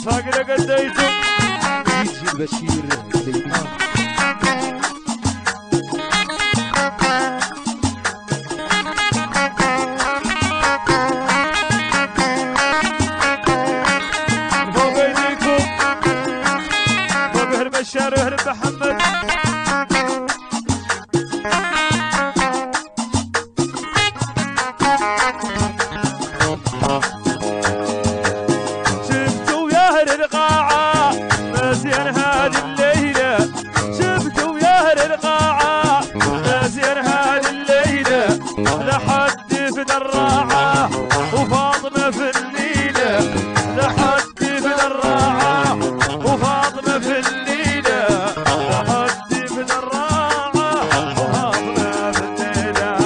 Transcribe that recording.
صقر قديتم يجي البشير ديما فوق ايديكم فوق هرب الشارع وهرب محمد شفتوا يا اهل القاعة ناسين هذه الليلة شفتوا يا اهل القاعة ناسين هذه الليلة لحد في دراعة وفاطمة في الليلة لحد في دراعة وفاطمة في الليلة لحد في دراعة وفاطمة في الليلة